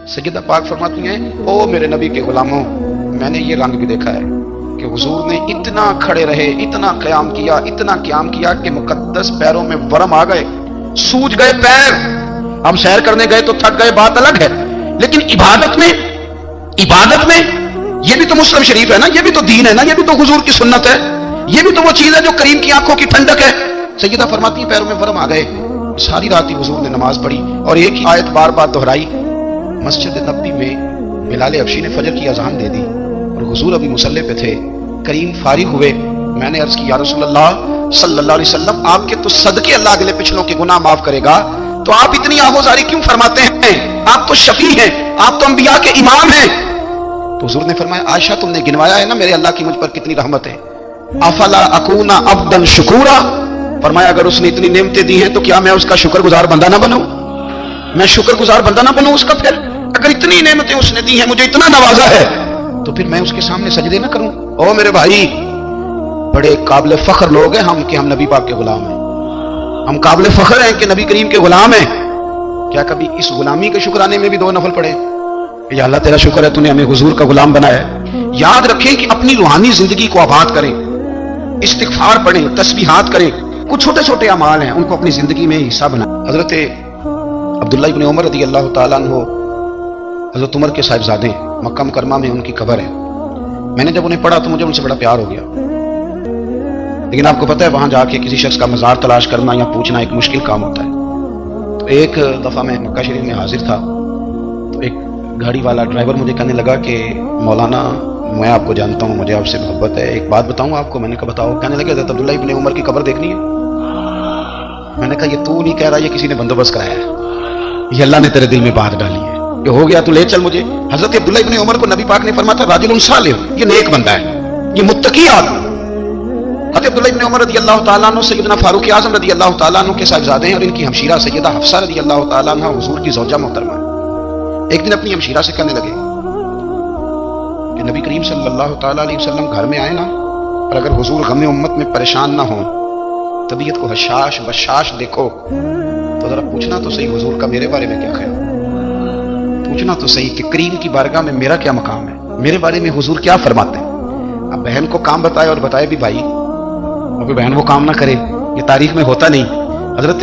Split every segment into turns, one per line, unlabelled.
सैयदा पाक फरमाती हैं, ओ मेरे नबी के गुलामों, मैंने ये रंग भी देखा है कि हुजूर ने इतना खड़े रहे, इतना क़याम किया कि मुकद्दस पैरों में वरम आ गए, सूज गए पैर। हम सैर करने गए तो थक गए, बात अलग है, लेकिन इबादत में ये भी तो मुस्लिम शरीफ है ना, ये भी तो दीन है ना, ये भी तो हुजूर की सुन्नत है, ये भी तो वो चीज है जो करीम की आंखों की ठंडक है। सैयदा फरमाती है पैरों में वरम आ गए। सारी रात ही हुजूर ने नमाज पढ़ी और एक ही आयत बार बार दोहराई। मस्जिद नबी में बिलाल हबशी ने फजर की अजान दे दी और हुजूर अभी मुसल्ले पे थे। करीम फारिग हुए, मैंने अर्ज की या रसूलल्लाह सल्लल्लाहु अलैहि वसल्लम, आपके तो सदके अल्लाह अगले पिछलों के गुनाह माफ करेगा, तो आप इतनी आहोजारी क्यों फरमाते हैं? आप तो शफी हैं, आप तो अंबिया के इमाम हैं। तो हुजूर ने फरमाया, आयशा तुमने गिनवाया है ना मेरे अल्लाह की मुझ पर कितनी रहमत है। अफला अकूना अब्दन शुकूरा, फरमाया अगर उसने इतनी नेमतें दी हैं तो क्या मैं उसका शुक्रगुजार बंदा ना बनूं? मैं शुक्रगुजार बंदा ना बनूं उसका? फिर अगर इतनी नेमतें उसने दी हैं, मुझे इतना नवाजा है, तो फिर मैं उसके सामने सजदे ना करूं? ओ मेरे भाई, बड़े काबिल फख्र लोग हैं हम कि हम नबी पाक के गुलाम हैं। हम काबिल फख्र हैं कि नबी करीम के गुलाम हैं। क्या कभी इस गुलामी के शुक्राने में भी दो नफल पढ़े? या अल्लाह तेरा शुक्र है तूने हमें हुजूर का गुलाम बनाया है। याद रखें कि अपनी रूहानी जिंदगी को आबाद करें, इस्तिगफार पढ़ें, तस्बीहात करें, कुछ छोटे छोटे अमाल हैं उनको अपनी जिंदगी में हिस्सा बनाएं। हजरत अब्दुल्लाह इब्न उमर रज़ी अल्लाह तआला अन्हु, हजरत उमर के साहिबजादे, मक्का मुकर्रमा में उनकी कब्र है। मैंने जब उन्हें पढ़ा तो मुझे उनसे बड़ा प्यार हो गया, लेकिन आपको पता है वहां जाके किसी शख्स का मजार तलाश करना या पूछना एक मुश्किल काम होता है। तो एक दफा मैं मक्का शरीफ में हाजिर था, तो एक गाड़ी वाला ड्राइवर मुझे कहने लगा कि मौलाना मैं आपको जानता हूँ, मुझे आपसे मोहब्बत है, एक बात बताऊँ आपको? मैंने कहा बताओ। कहने लगे हज़रत अब्दुल्लाह इब्न उमर की कब्र देखनी है। मैंने कहा ये तू नहीं कह रहा, ये किसी ने बंदोबस्त कराया है, ये अल्लाह ने तेरे दिल में बात डाली है, ये हो गया तू ले चल मुझे। हज़रत अब्दुल्लाह इब्न उमर को नबी पाक ने फरमाया था राजुल सालिह, ये नेक बंदा है, ये मुत्तकी आदमी। हज़रत अब्दुल्लाह इब्न उमर रज़ी अल्लाह तआला अन्हु सैयदना फारूक आज़म रज़ी अल्लाह तआला अन्हु के साहिबजादे हैं और इनकी हमशीरा सैयदा हफ्सा रज़ी अल्लाह तआला अन्हा हुजूर की ज़ौजा मोहतरमा। एक दिन अपनी हमशीरा से कहने लगे कि नबी करीम सल्लल्लाहु तआला अलैहि वसल्लम घर में आए ना, और अगर हुजूर गम उम्मत में परेशान ना हो, तबीयत को हशाश बशाश देखो, तो जरा पूछना तो सही हुजूर का मेरे बारे में क्या ख्याल, पूछना तो सही कि करीम की बारगाह में मेरा क्या मकाम है, मेरे बारे में हुजूर क्या फरमाते हैं। अब बहन को काम बताए और बताए भी भाई, और फिर बहन वो काम ना करे, ये तारीख में होता नहीं। हजरत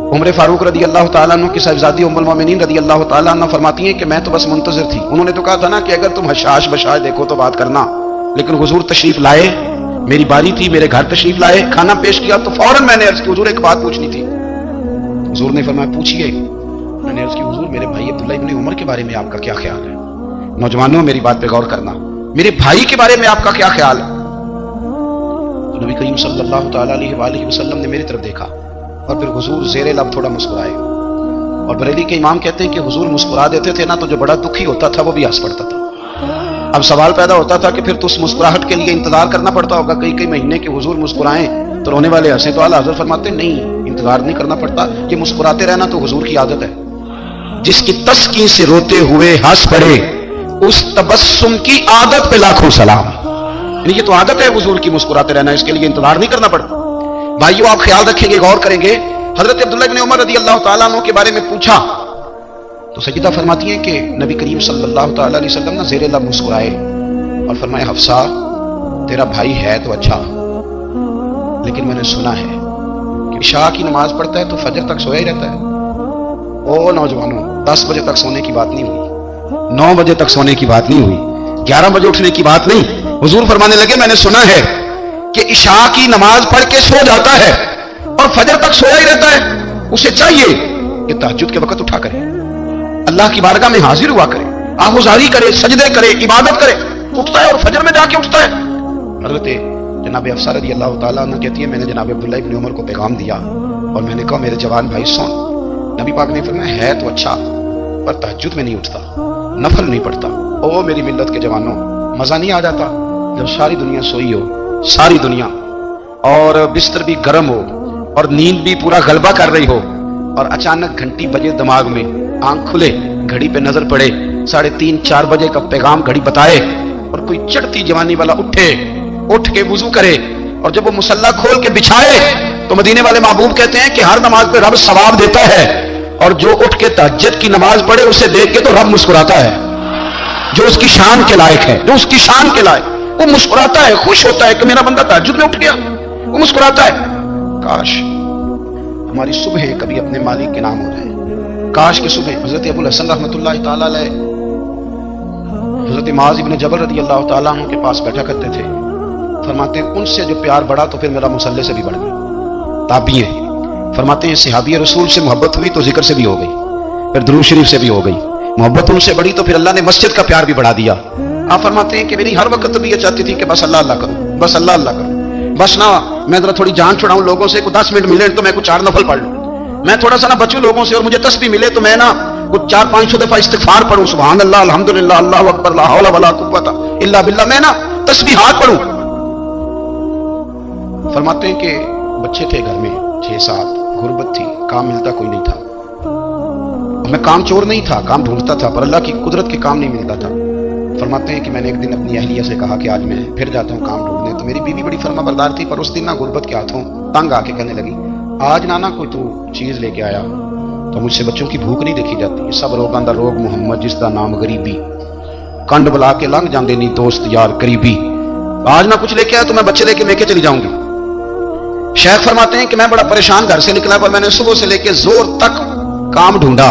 उमर फारूक रदी अल्लाह तआला अन्हु की साहिबजादी उम्मुल मोमिनीन रदी अल्लाह तआला अन्हा फरमाती हैं कि मैं तो बस मुंतजिर थी। उन्होंने तो कहा था ना कि अगर तुम हशाश बशाश देखो तो बात करना, लेकिन हुजूर तशरीफ लाए, मेरी बारी थी, मेरे घर तशरीफ लाए, खाना पेश किया, तो फौरन मैंने अर्ज की हुजूर एक बात पूछनी थी। हुजूर ने फरमाया पूछिए। मैंने अर्ज की हुजूर मेरे भाई अब्दुल्लाह इब्न उमर के बारे में आपका क्या ख्याल है? नौजवानों मेरी बात पे गौर करना, मेरे भाई के बारे में आपका क्या ख्याल है? तो नबी करीम सल्लल्लाहु तआला अलैहि वसल्लम ने मेरी तरफ देखा और फिर हुजूर ज़ेरे लब थोड़ा मुस्कुराए, और बरेली के इमाम कहते हैं कि हुजूर मुस्कुरा देते थे ना, तो जो बड़ा दुखी होता था वो भी हंस पड़ता था। अब सवाल पैदा होता था कि फिर तो उस मुस्कुराहट के लिए इंतजार करना पड़ता होगा कई कई महीने के हुजूर मुस्कुराएं तो रोने वाले हंसे। तो आला हज़रत फरमाते नहीं, इंतजार नहीं करना पड़ता, ये मुस्कुराते रहना तो हुजूर की आदत है। जिसकी तस्कीन से रोते हुए हंस पड़े, उस तबस्सुम की आदत पे लाखों सलाम। ये तो आदत है हुजूर की मुस्कुराते रहना, इसके लिए इंतजार नहीं करना पड़ता। भाइयों आप ख्याल रखेंगे, गौर करेंगे। हजरत अब्दुल्लाह इब्न उमर रज़ी अल्लाह तआला अन्हु के बारे में पूछा तो सैयदा फरमाती हैं कि नबी करीम सल्लल्लाहु तआला अलैहि वसल्लम ना ज़ेरे लब मुस्कुराए और फरमाया हफ्सा तेरा भाई है तो अच्छा, लेकिन मैंने सुना है कि इशा की नमाज पढ़ता है तो फजर तक सोया ही रहता है। ओ नौजवानों, 10 बजे तक सोने की बात नहीं हुई, 9 बजे तक सोने की बात नहीं हुई, 11 बजे उठने की बात नहीं। हुजूर फरमाने लगे मैंने सुना है कि इशा की नमाज पढ़ के सो जाता है और फजर तक सोया ही रहता है। उसे चाहिए कि तहज्जुद के वक्त उठा करे, अल्लाह की बारगाह में हाजिर हुआ करे, आहुजारी करे, सजदे करे, इबादत करे, उठता है और फजर में जाके उठता है। हज़रत जनाब हफ्सा रज़ी अल्लाह तआला अन्हा कहती है मैंने जनाब अब्दुल्लाह इब्न उमर को पैगाम दिया और मैंने कहा मेरे जवान भाई सुन, नबी पाक ने फरमाया है तो अच्छा, पर तहज्जुद में नहीं उठता, नफल नहीं पढ़ता। ओ मेरी मिल्लत के जवानों, मजा नहीं आ जाता जब सारी दुनिया सोई हो, सारी दुनिया, और बिस्तर भी गर्म हो और नींद भी पूरा गलबा कर रही हो, और अचानक घंटी बजे दिमाग में, आंख खुले, घड़ी पे नजर पड़े, 3:30-4 बजे का पैगाम घड़ी बताए, और कोई चढ़ती जवानी वाला उठ के वुजू करे, और जब वो मुसल्ला खोल के बिछाए तो मदीने वाले महबूब कहते हैं कि हर नमाज पे रब सवाब देता है, اور جو اٹھ کے تہجد کی نماز پڑھے اسے دیکھ کے تو رب مسکراتا ہے، جو اس کی شان کے لائق ہے، جو اس کی شان کے لائق، وہ مسکراتا ہے، خوش ہوتا ہے کہ میرا بندہ تہجد میں اٹھ گیا، وہ مسکراتا ہے۔ کاش ہماری صبح کبھی اپنے مالک کے نام ہو جائے، کاش کہ صبح حضرت ابو الحسن رحمۃ اللہ تعالی علیہ حضرت معاذ ابن جبل رضی اللہ تعالیٰ عنہ کے پاس بیٹھا کرتے تھے، فرماتے ہیں ان سے جو پیار بڑھا تو پھر میرا مصلی سے بھی بڑھ گیا۔ تابعی ہیں، فرماتے ہیں صحابی رسول سے محبت ہوئی تو ذکر سے بھی ہو گئی، پھر درود شریف سے بھی ہو گئی، محبت ان سے بڑھی تو پھر اللہ نے مسجد کا پیار بھی بڑھا دیا۔ آپ فرماتے ہیں کہ میری ہر وقت طبیعت چاہتی تھی کہ بس اللہ اللہ کروں، بس اللہ اللہ کروں، بس نہ میں ذرا تھوڑی جان چھڑاؤں لوگوں سے، 10 منٹ ملے تو میں کچھ 4 نفل پڑھ لوں، میں تھوڑا سا نہ بچوں لوگوں سے، اور مجھے تسبیح ملے تو میں نہ کچھ 400-500 دفعہ استغفار پڑھوں، سبحان اللہ الحمدللہ اللہ اکبر لا حول ولا قوت الا باللہ، میں نہ تسبیحات پڑھوں۔ فرماتے ہیں کہ بچے تھے گھر میں 6-7، غربت تھی، کام ملتا کوئی نہیں تھا، میں کام چور نہیں تھا، کام ڈھونڈتا تھا، پر اللہ کی قدرت کے کام نہیں ملتا تھا۔ فرماتے ہیں کہ میں نے ایک دن اپنی اہلیہ سے کہا کہ آج میں پھر جاتا ہوں کام ڈھونڈنے، تو میری بیوی بڑی فرما بردار تھی، پر اس دن نہ غربت کے ہاتھوں تنگ آ کے کہنے لگی آج نانا کوئی تو چیز لے کے آیا تو مجھ سے بچوں کی بھوک نہیں دیکھی جاتی، سب روگاں دا روگ محمد جس دا نام غریبی، کنڈ بلا کے لنگ جاندے نہیں دوست یار قریبی، آج نہ کچھ لے کے آیا تو میں بچے لے کے چلی جاؤں گی۔ شیخ فرماتے ہیں کہ میں بڑا پریشان گھر سے نکلا، پر میں نے صبح سے لے کے زور تک کام ڈھونڈا،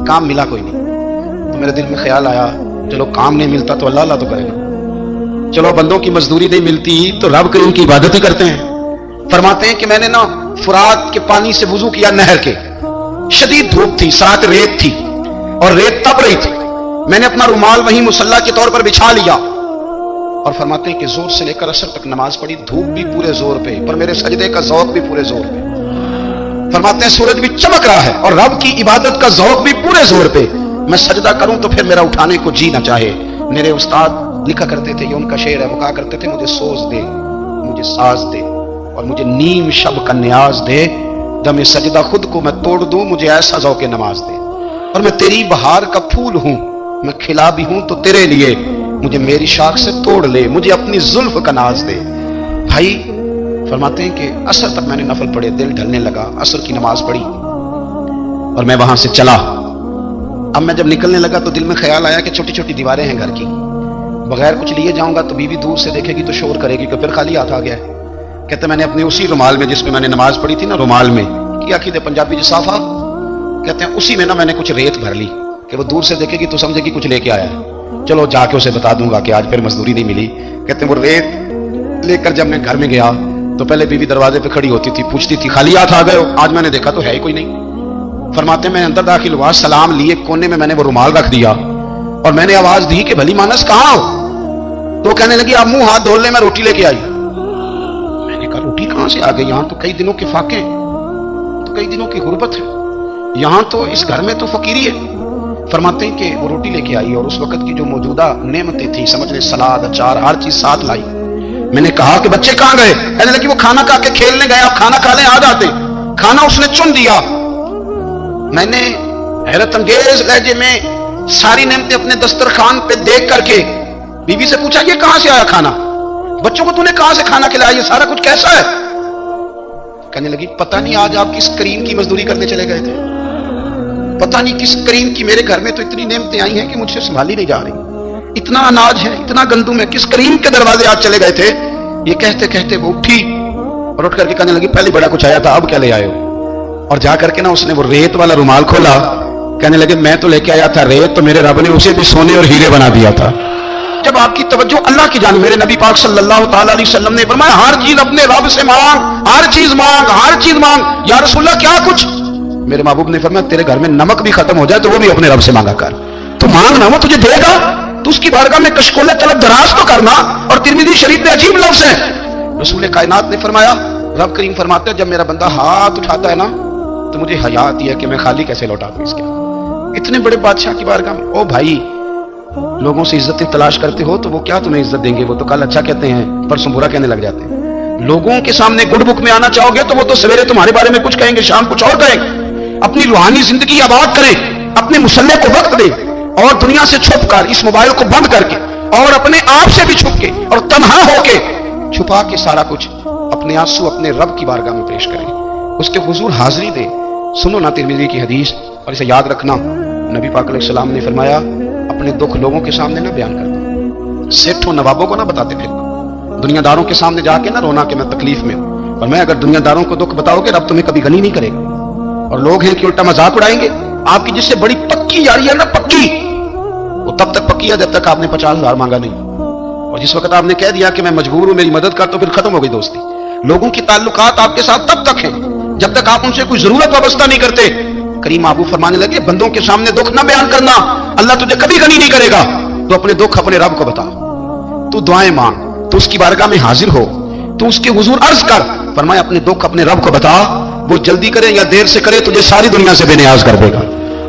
کام ملا کوئی نہیں، تو میرے دل میں خیال آیا چلو کام نہیں ملتا تو اللہ اللہ تو کرے گا، چلو بندوں کی مزدوری نہیں ملتی تو رب کریم کی عبادت ہی کرتے ہیں۔ فرماتے ہیں کہ میں نے نا فرات کے پانی سے وضو کیا، نہر کے، شدید دھوپ تھی، ساتھ ریت تھی اور ریت تپ رہی تھی، میں نے اپنا رومال وہیں مصلی کے طور پر بچھا لیا، اور فرماتے ہیں کہ زور سے لے کر عصر تک نماز پڑھی، دھوپ بھی پورے زور پہ، پر میرے سجدے کا ذوق بھی پورے زور پہ۔ فرماتے ہیں سورج بھی چمک رہا ہے اور رب کی عبادت کا ذوق بھی پورے زور پہ، میں سجدہ کروں تو پھر میرا اٹھانے کو جی نہ چاہے۔ میرے استاد لکھا کرتے تھے، یہ ان کا شعر ہے، وہ کہا کرتے تھے مجھے سوز دے، مجھے ساز دے، اور مجھے نیم شب کا نیاز دے، دم سجدہ خود کو میں توڑ دوں، مجھے ایسا ذوق نماز دے، اور میں تیری بہار کا پھول ہوں، میں کھلا بھی ہوں تو تیرے لیے، مجھے میری شاخ سے توڑ لے، مجھے اپنی زلف کا ناز دے۔ بھائی فرماتے ہیں کہ عصر تک میں نے نفل پڑھے، دل ڈھلنے لگا، عصر کی نماز پڑھی اور میں وہاں سے چلا۔ اب میں جب نکلنے لگا تو دل میں خیال آیا کہ چھوٹی چھوٹی دیواریں ہیں گھر کی، بغیر کچھ لیے جاؤں گا تو بیوی دور سے دیکھے گی تو شور کرے گی کہ پھر خالی ہاتھ آ گیا ہے۔ کہتے میں نے اپنے اسی رومال میں جس میں نے نماز پڑھی تھی نا، رومال میں کی عقیدہ پنجابی جسافہ کہتے ہیں، اسی میں نا میں نے کچھ ریت بھر لی کہ وہ دور سے دیکھے گی تو سمجھے گی کچھ لے کے آیا ہے، چلو جا کے اسے بتا دوں گا کہ آج پھر مزدوری نہیں ملی۔ کہتے ہیں وہ ریت لے کر جب میں گھر میں گیا تو پہلے بیوی دروازے پہ کھڑی ہوتی تھی، پوچھتی تھی خالی ہاتھ آ گئے ہو؟ آج میں نے دیکھا تو ہے ہی کوئی نہیں۔ فرماتے میں اندر داخل ہوا، سلام لیے، کونے میں نے وہ رومال رکھ دیا اور میں نے آواز دی کہ بھلی مانس کہاں ہو؟ تو کہنے لگی آپ منہ ہاتھ دھو لیں، میں روٹی لے کے آئی۔ میں نے کہا روٹی کہاں سے آ گئی؟ یہاں تو کئی دنوں کے فاقے، تو کئی دنوں کی غربت ہے، یہاں تو اس گھر میں تو فقیری ہے۔ فرماتے ہیں کہ وہ روٹی لے کے آئی اور اس وقت کی جو موجودہ نعمتیں تھیں، سمجھ لیں سلاد اچار ہر چیز ساتھ لائی۔ میں نے کہا کہ بچے کہاں گئے؟ کہنے لگی وہ کھانا کھا کے کھیلنے گئے، آپ کھانا کھا لیں آ جاتے۔ کھانا اس نے چن دیا۔ میں نے حیرت انگیز لہجے میں ساری نعمتیں اپنے دسترخوان پہ دیکھ کر کے بیوی سے پوچھا یہ کہاں سے آیا کھانا؟ بچوں کو تو نے کہاں سے کھانا کھلایا؟ یہ سارا کچھ کیسا ہے؟ کہنے لگی پتہ نہیں آج آپ کس کریم کی مزدوری کرنے چلے گئے تھے، پتہ نہیں کس کریم کی، میرے گھر میں تو اتنی نعمتیں آئی ہیں کہ مجھ سے سنبھالی نہیں جا رہی، اتنا اناج ہے، اتنا گندم ہے، کس کریم کے دروازے آج چلے گئے تھے؟ یہ کہتے کہتے وہ اٹھی اور اٹھ کر کے کہنے لگی پہلے بڑا کچھ آیا تھا، اب کیا لے آئے ہو؟ اور جا کر کے نا اس نے وہ ریت والا رومال کھولا، کہنے لگے میں تو لے کے آیا تھا ریت، تو میرے رب نے اسے بھی سونے اور ہیرے بنا دیا تھا۔ جب آپ کی توجہ اللہ کی جانب، میرے نبی پاک صلی اللہ تعالی علیہ وسلم نے فرمایا ہر چیز اپنے رب سے مانگ، ہر چیز مانگ، ہر چیز مانگ۔ یا رسول اللہ کیا کچھ؟ میرے محبوب نے فرمایا تیرے گھر میں نمک بھی ختم ہو جائے تو وہ بھی اپنے رب سے مانگا کر، تو مانگنا وہ تجھے دے گا، تو اس کی بارگاہ میں کشکول طلب دراز تو کرنا۔ اور ترمذی شریف میں عجیب لفظ ہے، رسول کائنات نے فرمایا، رب کریم فرماتا ہے جب میرا بندہ ہاتھ اٹھاتا ہے نا تو مجھے حیا آتی ہے کہ میں خالی کیسے لوٹا دوں اس کے، اتنے بڑے بادشاہ کی بارگاہ میں۔ او بھائی لوگوں سے عزتیں تلاش کرتے ہو تو وہ کیا تمہیں عزت دیں گے؟ وہ تو کل اچھا کہتے ہیں پرسوں برا کہنے لگ جاتے ہیں۔ لوگوں کے سامنے گڈ بک میں آنا چاہو گے تو وہ تو سویرے تمہارے بارے میں کچھ کہیں گے، شام کچھ اور کہیں گے۔ اپنی روحانی زندگی آباد کریں، اپنے مسلح کو وقت دیں، اور دنیا سے چھپ کر اس موبائل کو بند کر کے اور اپنے آپ سے بھی چھپ کے اور تنہا ہو کے چھپا کے سارا کچھ اپنے آنسو اپنے رب کی بارگاہ میں پیش کریں، اس کے حضور حاضری دیں، सुनो ना तिरमिज़ी की हदीस, और इसे याद रखना। नबी पाक अलैहिस्सलाम ने फरमाया, अपने दुख लोगों के सामने ना बयान करना, सेठों नवाबों को ना बताते फिर, दुनियादारों के सामने जाके ना रोना कि मैं तकलीफ में हूं। और मैं अगर दुनियादारों को दुख बताओगे, रब तुम्हें कभी गनी नहीं करेगा। और लोग हैं कि उल्टा मजाक उड़ाएंगे। आपकी जिससे बड़ी पक्की यारी है ना, पक्की, वो तब तक पक्की है जब तक आपने 50,000 मांगा नहीं। और जिस वक्त आपने कह दिया कि मैं मजबूर हूं, मेरी मदद कर, तो फिर खत्म हो गई दोस्ती। लोगों की ताल्लुकात आपके साथ तब तक हैं जब तक आप उनसे कोई जरूरत वाबस्ता नहीं करते। करीम आबू फरमाने लगे, बंदों के सामने दुख ना बयान करना, अल्लाह तुझे कभी गनी नहीं करेगा। तो अपने दुख अपने रब को बता, तू दुआएं मांग, तू उसकी बारगाह में हाजिर हो, तू उसके हुजूर अर्ज कर। फरमाया, अपने दुख अपने रब को बता, वो जल्दी करे या देर से करे, तुझे सारी दुनिया से बेनियाज कर देगा,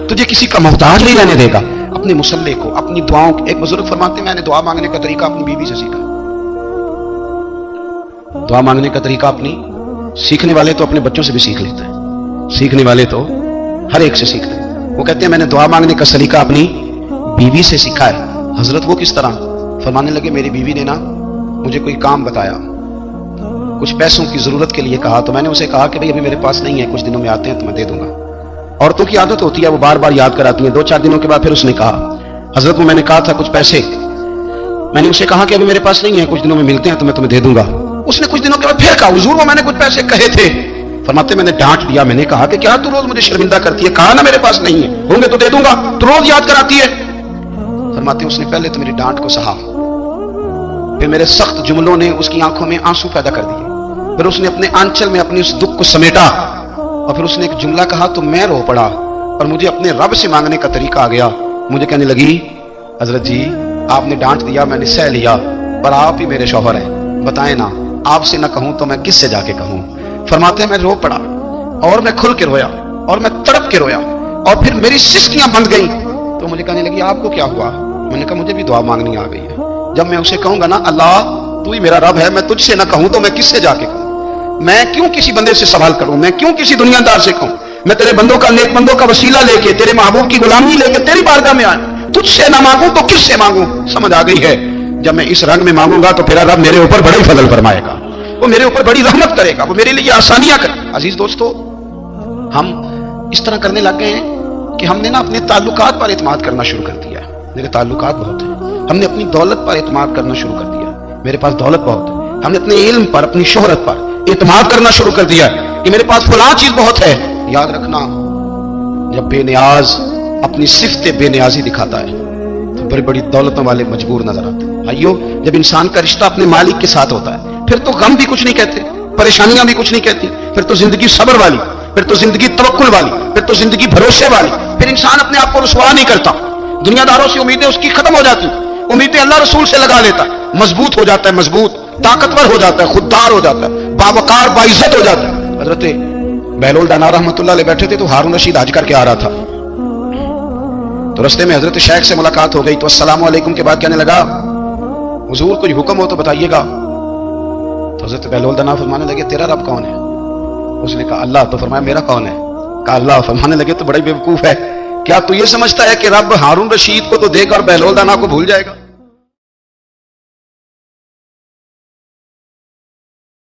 तुझे किसी का मोहताज नहीं रहने देगा। अपने मुसल्ले को, अपनी दुआओं को, एक बुजुर्ग फरमाते, मैंने दुआ मांगने का तरीका अपनी बीवी से सीखा। दुआ मांगने का तरीका अपनी, सीखने वाले तो अपने बच्चों से भी सीख लेते हैं, सीखने वाले तो हर एक से सीखते हैं। वो कहते हैं, मैंने दुआ मांगने का सलीका अपनी बीवी से सीखा है। हजरत, वो किस तरह? फरमाने लगे, मेरी बीवी ने ना मुझे कोई काम बताया, कुछ पैसों की जरूरत के लिए कहा, तो मैंने उसे कहा कि भाई अभी मेरे पास नहीं है, कुछ दिनों में आते हैं तो मैं दे दूंगा। औरतों की आदत होती है, वो बार बार याद कराती है। 2-4 दिनों के बाद फिर उसने कहा, हजरत वो मैंने कहा था कुछ पैसे, मैंने उसे कहा कि अभी मेरे पास नहीं है, कुछ दिनों में मिलते हैं तो मैं तुम्हें दे दूंगा। उसने कुछ दिनों के बाद फिर कहा, हुजूर वो मैंने कुछ पैसे कहे थे। फरमाते, मैंने डांट दिया, मैंने कहा कि क्या तू रोज मुझे शर्मिंदा करती है, कहा ना मेरे पास नहीं है, होंगे तो दे दूंगा, तू रोज याद कराती है। फरमाते, उसने पहले तो मेरी डांट को सहा, फिर मेरे सख्त जुमलों ने उसकी आंखों में आंसू पैदा कर दिए, फिर उसने अपने आंचल में अपने उस दुख को समेटा, और फिर उसने एक जुमला कहा तो मैं रो पड़ा, और मुझे अपने रब से मांगने का तरीका आ गया। मुझे कहने लगी, हजरत जी आपने डांट दिया, मैंने सह लिया, पर आप ही मेरे शौहर हैं, बताएं ना, आपसे ना कहूं तो मैं किससे जाके कहूं। फरमाते हैं, मैं रो पड़ा, और मैं खुल के रोया, और मैं तड़प के रोया, और फिर मेरी सिस्कियां बंद गई। तो मुझे कहने लगी, आपको क्या हुआ? मैंने कहा, मुझे भी दुआ मांगनी आ गई है। जब मैं उसे कहूंगा ना, अल्लाह तू ही मेरा रब है, मैं तुझसे ना कहूं तो मैं किससे जाके कहूं? मैं क्यों किसी बंदे से सवाल करूं? मैं क्यों किसी दुनियादार से कहूं? मैं तेरे बंदों का, नेक बंदों का वसीला लेके, तेरे महबूब की गुलामी लेके तेरी बारगाह में आया, तुझसे ना मांगू तो किससे मांगू? समझ आ गई है, जब मैं इस रंग में मांगूंगा तो फिर रब मेरे ऊपर बड़ा ही फजल फरमाएगा, वो मेरे ऊपर बड़ी रहमत करेगा, वो मेरे लिए आसानियां करेगा। अजीज दोस्तों, हम इस तरह करने लग गए हैं कि हमने ना अपने ताल्लुकात पर एतमाद करना शुरू कर दिया। मेरे ताल्लुकात बहुत हैं, हमने अपनी दौलत पर एतमाद करना शुरू कर दिया, मेरे पास दौलत बहुत है। हमने अपने इल्म पर, अपनी शोहरत पर एतमाद करना शुरू कर दिया कि मेरे पास फलां चीज बहुत है। याद रखना, जब बेनियाज अपनी सिफ्त बेनियाजी दिखाता है तो बड़ी बड़ी दौलतों वाले मजबूर नजर आते हैं। भाइयों, जब इंसान का रिश्ता अपने मालिक के साथ होता है, फिर तो गम भी कुछ नहीं कहते, परेशानियां भी कुछ नहीं कहती, फिर तो जिंदगी सब्र वाली, फिर तो जिंदगी तवक्कुल वाली, फिर तो जिंदगी भरोसे वाली। फिर इंसान अपने आप को रुसवा नहीं करता, दुनियादारों से उम्मीदें उसकी खत्म हो जाती, उम्मीदें अल्लाह रसूल से लगा लेता, मजबूत हो जाता है, मजबूत, ताकतवर हो जाता है, खुददार हो जाता है, बावकार बाइज्जत हो जाता है। हजरत बहलोल दाना रहमतुल्लाह अलैह बैठे थे, तो हारून रशीद हज करके आ रहा था, तो रस्ते में हजरत शेख से मुलाकात हो गई, तो अस्सलाम वालेकुम के बाद कहने लगा, हुजूर कोई हुक्म हो तो बताइएगा। तो हजरत बहलोल दाना फरमाने लगे, तेरा रब कौन है? उसने कहा, अल्लाह। तो फरमाया, मेरा कौन है? कहा, अल्लाह। फरमाने लगे, तो बड़ा बेवकूफ है, क्या तू ये समझता है कि रब हारून रशीद को तो देगा और बहलोल दाना को भूल जाएगा?